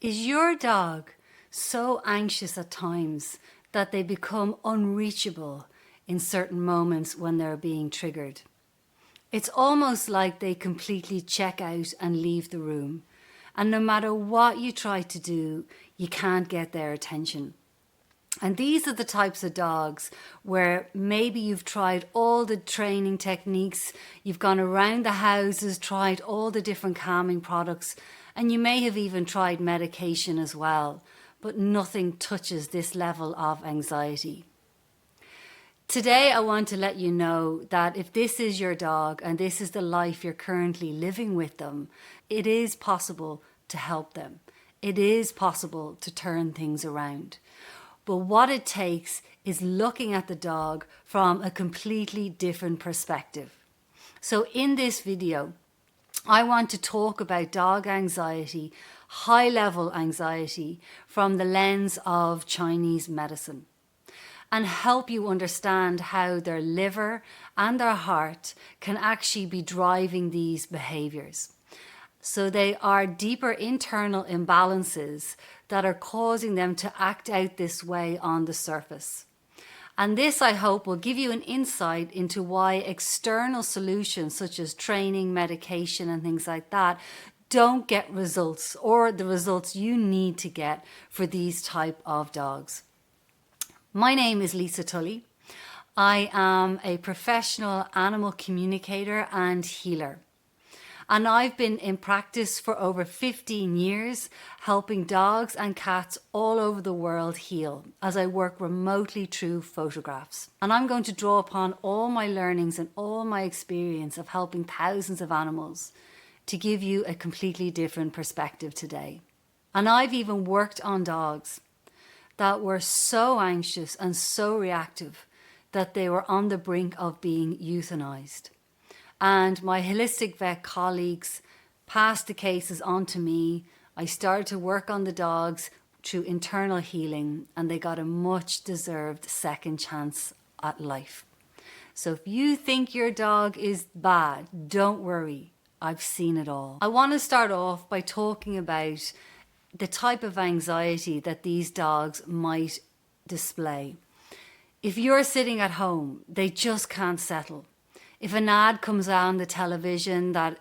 Is your dog so anxious at times that they become unreachable in certain moments when they're being triggered? It's almost like they completely check out and leave the room. And no matter what you try to do, you can't get their attention. And these are the types of dogs where maybe you've tried all the training techniques, you've gone around the houses, tried all the different calming products, and you may have even tried medication as well, but nothing touches this level of anxiety. Today, I want to let you know that if this is your dog and this is the life you're currently living with them, it is possible to help them. It is possible to turn things around. But what it takes is looking at the dog from a completely different perspective. So in this video, I want to talk about dog anxiety, high-level anxiety, from the lens of Chinese medicine, and help you understand how their liver and their heart can actually be driving these behaviours. So they are deeper internal imbalances that are causing them to act out this way on the surface. And this, I hope, will give you an insight into why external solutions such as training, medication and things like that don't get results, or the results you need to get for these type of dogs. My name is Tully. I am a professional animal communicator and healer. And I've been in practice for over 15 years, helping dogs and cats all over the world heal as I work remotely through photographs. And I'm going to draw upon all my learnings and all my experience of helping thousands of animals to give you a completely different perspective today. And I've even worked on dogs that were so anxious and so reactive that they were on the brink of being euthanized. And my holistic vet colleagues passed the cases on to me. I started to work on the dogs through internal healing, and they got a much deserved second chance at life. So if you think your dog is bad, don't worry. I've seen it all. I want to start off by talking about the type of anxiety that these dogs might display. If you're sitting at home, they just can't settle. If an ad comes on the television that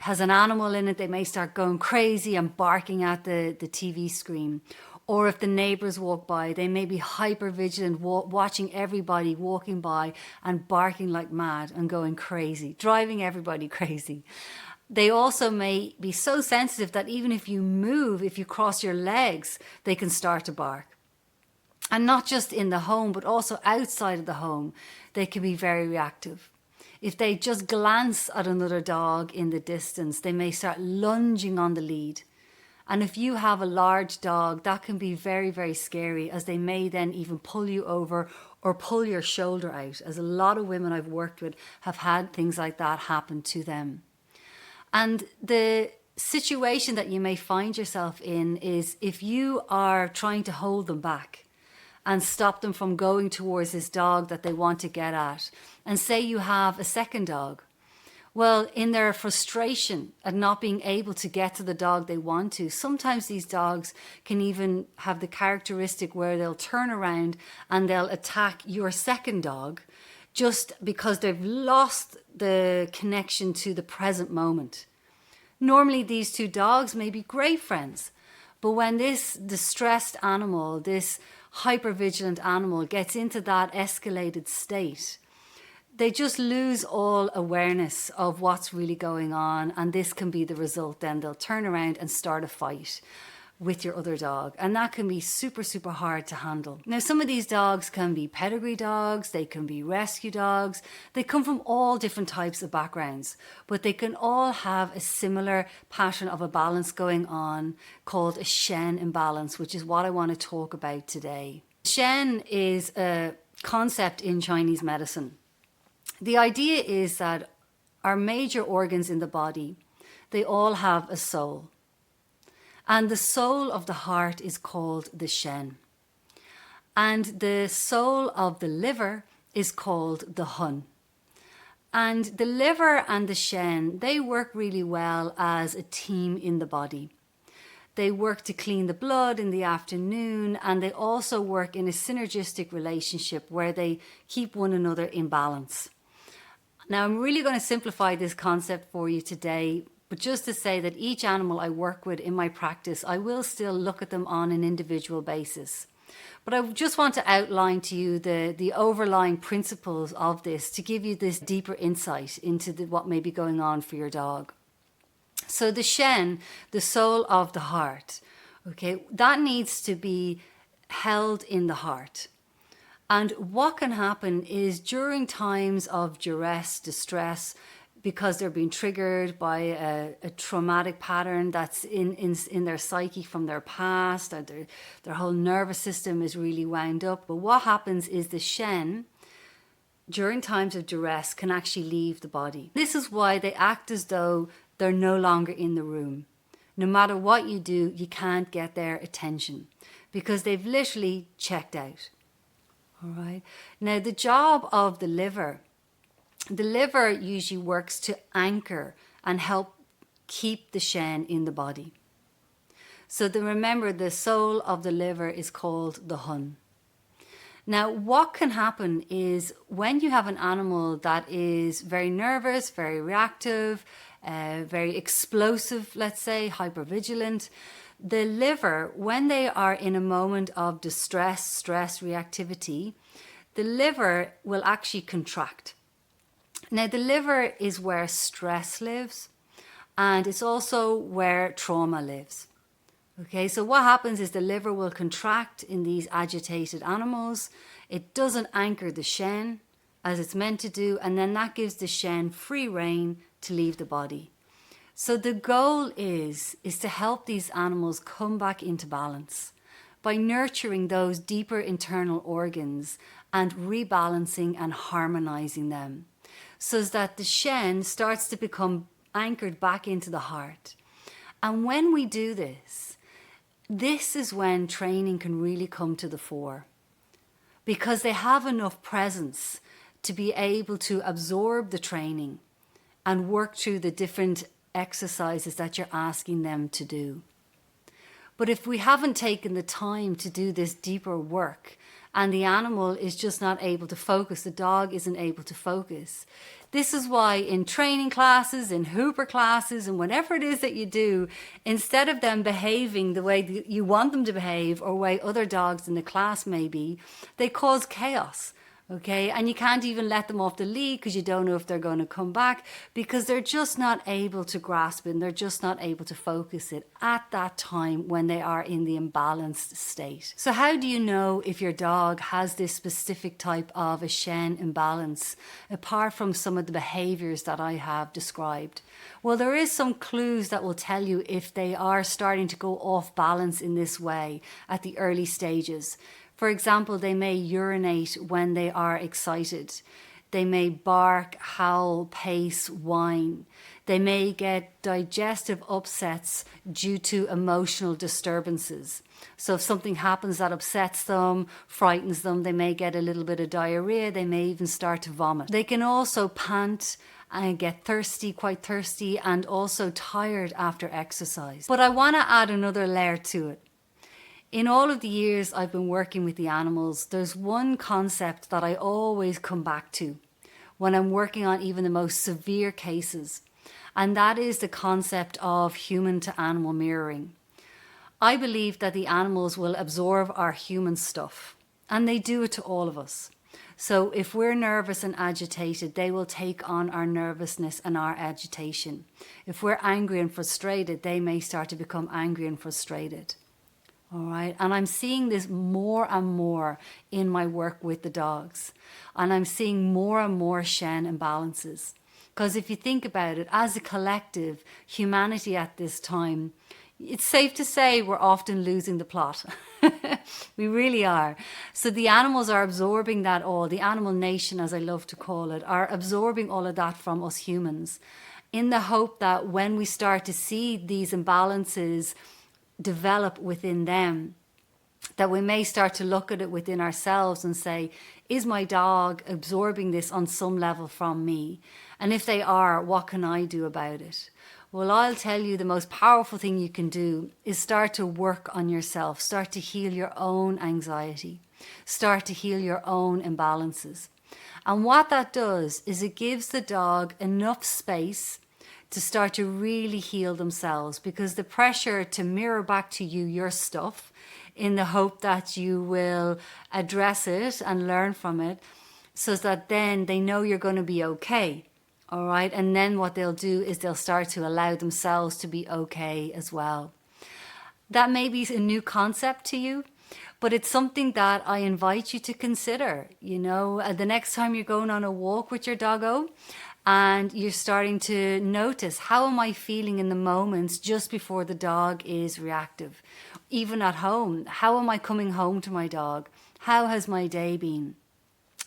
has an animal in it, they may start going crazy and barking at the TV screen. Or if the neighbours walk by, they may be hyper vigilant, watching everybody walking by and barking like mad and going crazy, driving everybody crazy. They also may be so sensitive that even if you move, if you cross your legs, they can start to bark. And not just in the home, but also outside of the home, they can be very reactive. If they just glance at another dog in the distance, they may start lunging on the lead. And if you have a large dog, that can be very, very scary, as they may then even pull you over or pull your shoulder out, as a lot of women I've worked with have had things like that happen to them. And the situation that you may find yourself in is if you are trying to hold them back and stop them from going towards this dog that they want to get at. And say you have a second dog. Well, in their frustration at not being able to get to the dog they want to, sometimes these dogs can even have the characteristic where they'll turn around and they'll attack your second dog just because they've lost the connection to the present moment. Normally, these two dogs may be great friends, but when this distressed animal, this hypervigilant animal gets into that escalated state, they just lose all awareness of what's really going on, and this can be the result. Then they'll turn around and start a fight with your other dog, and that can be super, super hard to handle. Now, some of these dogs can be pedigree dogs, they can be rescue dogs, they come from all different types of backgrounds, but they can all have a similar pattern of a balance going on called a Shen imbalance, which is what I want to talk about today. Shen is a concept in Chinese medicine. The idea is that our major organs in the body, they all have a soul. And the soul of the heart is called the Shen. And the soul of the liver is called the Hun. And the liver and the Shen, they work really well as a team in the body. They work to clean the blood in the afternoon, and they also work in a synergistic relationship where they keep one another in balance. Now, I'm really going to simplify this concept for you today, but just to say that each animal I work with in my practice, I will still look at them on an individual basis. But I just want to outline to you the overlying principles of this to give you this deeper insight into what may be going on for your dog. So the Shen, the soul of the heart, okay, that needs to be held in the heart. And what can happen is during times of duress, distress, because they're being triggered by a traumatic pattern that's in their psyche from their past, or their whole nervous system is really wound up. But what happens is the Shen, during times of duress, can actually leave the body. This is why they act as though they're no longer in the room. No matter what you do, you can't get their attention because they've literally checked out. All right. Now, the job of the liver usually works to anchor and help keep the Shen in the body. So remember, the soul of the liver is called the Hun. Now, what can happen is when you have an animal that is very nervous, very reactive, very explosive, let's say, hypervigilant, the liver, when they are in a moment of distress, stress, reactivity, the liver will actually contract. Now, the liver is where stress lives, and it's also where trauma lives. Okay, so what happens is the liver will contract in these agitated animals. It doesn't anchor the Shen as it's meant to do, and then that gives the Shen free rein to leave the body. So the goal is to help these animals come back into balance by nurturing those deeper internal organs and rebalancing and harmonizing them so that the Shen starts to become anchored back into the heart. And when we do this is when training can really come to the fore, because they have enough presence to be able to absorb the training and work through the different exercises that you're asking them to do. But if we haven't taken the time to do this deeper work and the animal is just not able to focus, the dog isn't able to focus. This is why in training classes, in Hooper classes, and whatever it is that you do, instead of them behaving the way you want them to behave or way other dogs in the class may be, they cause chaos. Okay, and you can't even let them off the lead because you don't know if they're going to come back because they're just not able to grasp it and they're just not able to focus it at that time when they are in the imbalanced state. So how do you know if your dog has this specific type of a Shen imbalance apart from some of the behaviors that I have described? Well, there is some clues that will tell you if they are starting to go off balance in this way at the early stages. For example, they may urinate when they are excited. They may bark, howl, pace, whine. They may get digestive upsets due to emotional disturbances. So if something happens that upsets them, frightens them, they may get a little bit of diarrhea. They may even start to vomit. They can also pant and get thirsty, quite thirsty, and also tired after exercise. But I want to add another layer to it. In all of the years I've been working with the animals, there's one concept that I always come back to when I'm working on even the most severe cases, and that is the concept of human to animal mirroring. I believe that the animals will absorb our human stuff, and they do it to all of us. So if we're nervous and agitated, they will take on our nervousness and our agitation. If we're angry and frustrated, they may start to become angry and frustrated. All right. And I'm seeing this more and more in my work with the dogs. And I'm seeing more and more Shen imbalances. Because if you think about it, as a collective, humanity at this time, it's safe to say we're often losing the plot. We really are. So the animals are absorbing that all. The animal nation, as I love to call it, are absorbing all of that from us humans in the hope that when we start to see these imbalances develop within them, that we may start to look at it within ourselves and say, is my dog absorbing this on some level from me? And if they are, what can I do about it? Well, I'll tell you, the most powerful thing you can do is start to work on yourself, start to heal your own anxiety, start to heal your own imbalances. And what that does is it gives the dog enough space to start to really heal themselves, because the pressure to mirror back to you your stuff in the hope that you will address it and learn from it, so that then they know you're going to be okay. All right. And then what they'll do is they'll start to allow themselves to be okay as well. That may be a new concept to you, but it's something that I invite you to consider. The next time you're going on a walk with your doggo and you're starting to notice, how am I feeling in the moments just before the dog is reactive? Even at home, how am I coming home to my dog? How has my day been?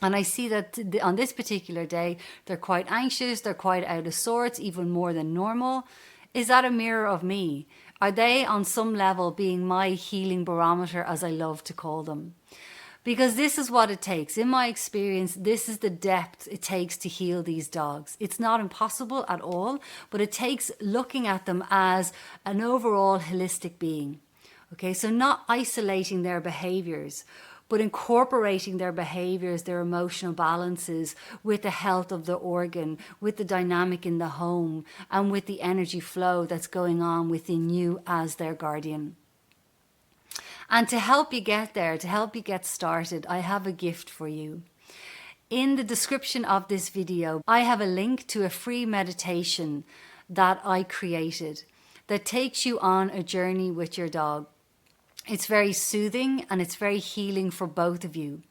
And I see that on this particular day, they're quite anxious, they're quite out of sorts, even more than normal. Is that a mirror of me? Are they on some level being my healing barometer, as I love to call them? Because this is what it takes. In my experience, this is the depth it takes to heal these dogs. It's not impossible at all, but it takes looking at them as an overall holistic being. Okay, so not isolating their behaviors, but incorporating their behaviors, their emotional balances with the health of the organ, with the dynamic in the home, and with the energy flow that's going on within you as their guardian. And to help you get there, to help you get started, I have a gift for you. In the description of this video, I have a link to a free meditation that I created that takes you on a journey with your dog. It's very soothing and it's very healing for both of you.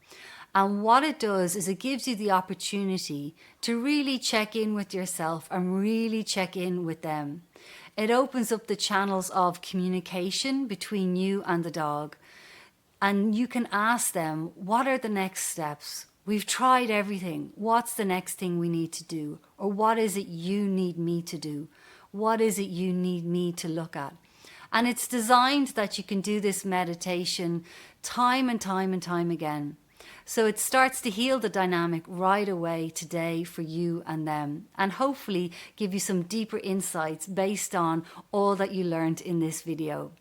And what it does is it gives you the opportunity to really check in with yourself and really check in with them. It opens up the channels of communication between you and the dog. And you can ask them, what are the next steps? We've tried everything. What's the next thing we need to do? Or what is it you need me to do? What is it you need me to look at? And it's designed that you can do this meditation time and time and time again. So it starts to heal the dynamic right away today for you and them, and hopefully give you some deeper insights based on all that you learned in this video.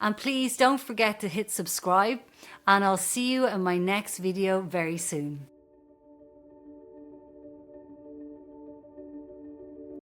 And please don't forget to hit subscribe, and I'll see you in my next video very soon.